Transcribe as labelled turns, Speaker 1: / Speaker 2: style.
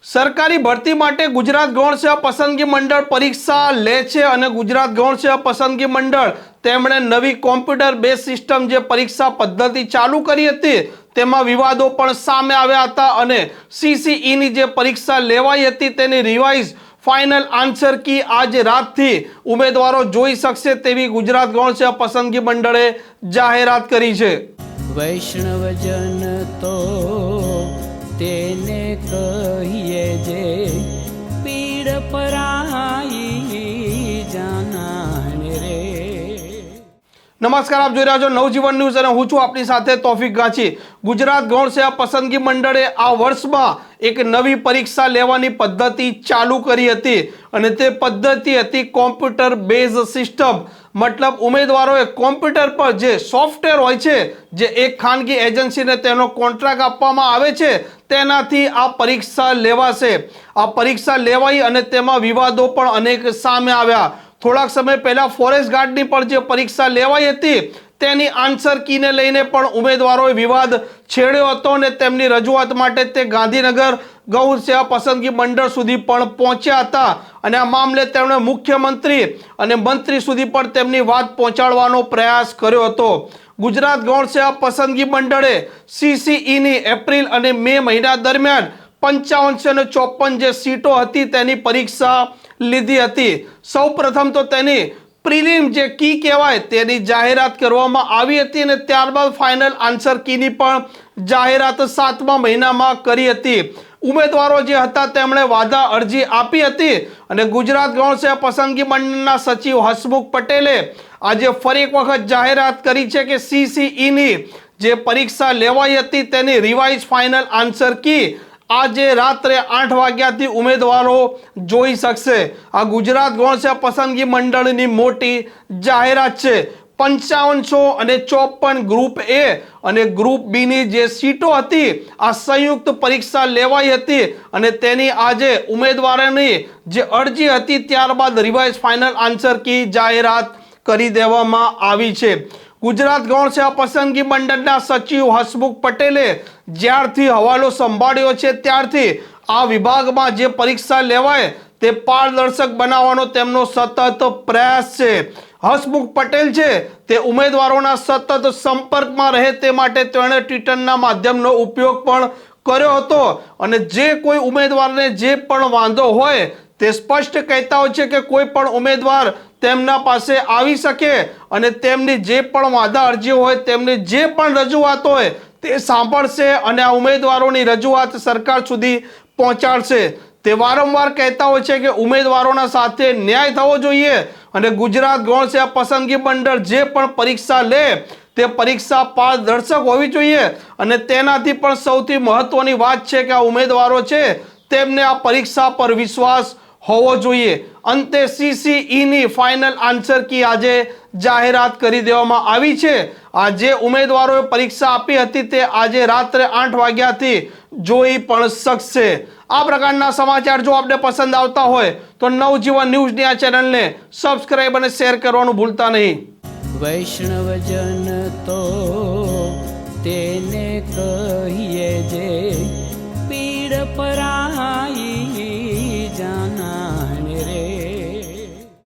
Speaker 1: સરકારી ભરતી માટે ગુજરાત ગૌણ સેવા પસંદગી મંડળ પરીક્ષા લે છે અને ગુજરાત ગૌણ સેવા પસંદગી મંડળ તેમણે નવી કોમ્પ્યુટર બેઝ સિસ્ટમ જે પરીક્ષા પદ્ધતિ ચાલુ કરી હતી તેમાં વિવાદો પણ સામે આવ્યા હતા અને CCE ની જે પરીક્ષા લેવાઈ હતી તેની રિવાઇઝ ફાઇનલ આન્સર કી આજ રાતથી ઉમેદવારો જોઈ શકશે તેવી ગુજરાત ગૌણ સેવા પસંદગી મંડળે જાહેરાત કરી છે।
Speaker 2: વૈષ્ણવજન તો તેને કહીએ જે પીડ પરાઈ જાનાને રે।
Speaker 1: નમસ્કાર, આપ જોઈ રહ્યા છો નવજીવન ન્યૂઝ અને હું છું આપની સાથે તોફિક ગાંચી। ગુજરાત ગૌણ સેવા પસંદગી મંડળે આ વર્ષમાં એક નવી પરીક્ષા લેવાની પદ્ધતિ ચાલુ કરી હતી અને તે પદ્ધતિ હતી કોમ્પ્યુટર બેઝ સિસ્ટમ। મતલબ ઉમેદવારોએ કોમ્પ્યુટર પર જે સોફ્ટવેર હોય છે, જે એક ખાનગી એજન્સીને તેનો કોન્ટ્રાક્ટ આપવામાં આવે છે, તેનાથી આ પરીક્ષા લેવાશે। આ પરીક્ષા લેવાઈ અને તેમાં વિવાદો પણ અનેક સામે આવ્યા। થોડાક સમય પહેલા ફોરેસ્ટ ગાર્ડની પણ જે પરીક્ષા લેવાઈ હતી તેની આન્સર કીને લઈને પણ ઉમેદવારોએ વિવાદ છેડ્યો હતો અને તેમની રજૂઆત માટે તે ગાંધીનગર ગૌણ સેવા પસંદગી મંડળ સુધી પણ પહોંચ્યા હતા અને આ મામલે તેમણે મુખ્યમંત્રી અને મંત્રી સુધી પણ તેમની વાત પહોંચાડવાનો પ્રયાસ કર્યો હતો। ગુજરાત ગૌણ સેવા પસંદગી મંડળે CCE ની એપ્રિલ અને મે મહિના દરમિયાન 5554 જે સીટો હતી તેની પરીક્ષા લીધી હતી। સૌ પ્રથમ તો તેની પ્રિલિમ જે કી કહેવાય તેની જાહેરાત કરવામાં આવી હતી અને ત્યારબાદ ફાઇનલ આન્સર કીની પણ જાહેરાત 7મા મહિનામાં કરી હતી। ઉમેદવારો જે હતા તેમણે વાધા અરજી આપી હતી અને ગુજરાત ગૌણ સેવા પસંદગી મંડળના સચિવ હસમુખ પટેલે આજે ફરી એક વખત જાહેરાત કરી છે કે CCE ની જે પરીક્ષા લેવાઈ હતી તેની રિવાઇઝ ફાઇનલ આન્સર કી આજે રાત્રે 8 વાગ્યાથી ઉમેદવારો જોઈ શકશે। આ ગુજરાત ગૌણ સેવા પસંદગી મંડળની મોટી જાહેરાત છે। 5554 ગ્રુપ A અને ગ્રુપ B ની જે સીટો હતી આ સંયુક્ત પરીક્ષા લેવાઈ હતી અને તેની આજે ઉમેદવારોની જે અરજી હતી ત્યારબાદ રિવાઇઝ ફાઇનલ આન્સર કી જાહેરાત કરી દેવામાં આવી છે। ગુજરાત ગૌણ સેવા પસંદગી મંડળના સચિવ હસમુખ પટેલે જ્યારથી હવાલો સંભાળ્યો છે ત્યારથી આ વિભાગમાં જે પરીક્ષા લેવાય તે પારદર્શક બનાવવાનો તેમનો સતત પ્રયાસ છે। હસમુખ પટેલ છે તે ઉમેદવારોના સતત સંપર્કમાં રહે તે માટે તેણે ટ્વિટરના માધ્યમનો ઉપયોગ પણ કર્યો હતો અને જે કોઈ ઉમેદવારને જે પણ વાંધો હોય તે સ્પષ્ટ કહેતા હોય છે કે કોઈ પણ ઉમેદવાર તેમના પાસે આવી શકે અને તેમની જે પણ વાંધા અરજીઓ હોય તેમની જે પણ રજૂઆત હોય તે સાંભળશે અને આ ઉમેદવારોની રજૂઆત સરકાર સુધી પહોંચાડશે। તે વારંવાર કહેતા હોય છે કે ઉમેદવારોના સાથે ન્યાય થવો જોઈએ અને ગુજરાત ગૌણ સેવા પસંદગી મંડળ જે પણ પરીક્ષા લે તે પરીક્ષા પારદર્શક હોવી જોઈએ અને તેનાથી પણ સૌથી મહત્વની વાત છે કે આ ઉમેદવારો છે તેમને આ પરીક્ષા પર વિશ્વાસ હોવો જોઈએ। અંતે CCE ની ફાઇનલ આન્સર કી આજે જાહેરાત કરી દેવામાં આવી છે। આ જે ઉમેદવારોએ પરીક્ષા આપી હતી તે આજે રાત્રે 8 વાગ્યાથી જોઈ પણ શકશે। આ પ્રકારના સમાચાર જો આપને પસંદ આવતા હોય તો નવજીવન ન્યૂઝની આ ચેનલને સબસ્ક્રાઇબ અને શેર કરવાનું ભૂલતા નહીં।
Speaker 2: વૈષ્ણવજન તો તેને કહીએ જે પીડ પરાઈ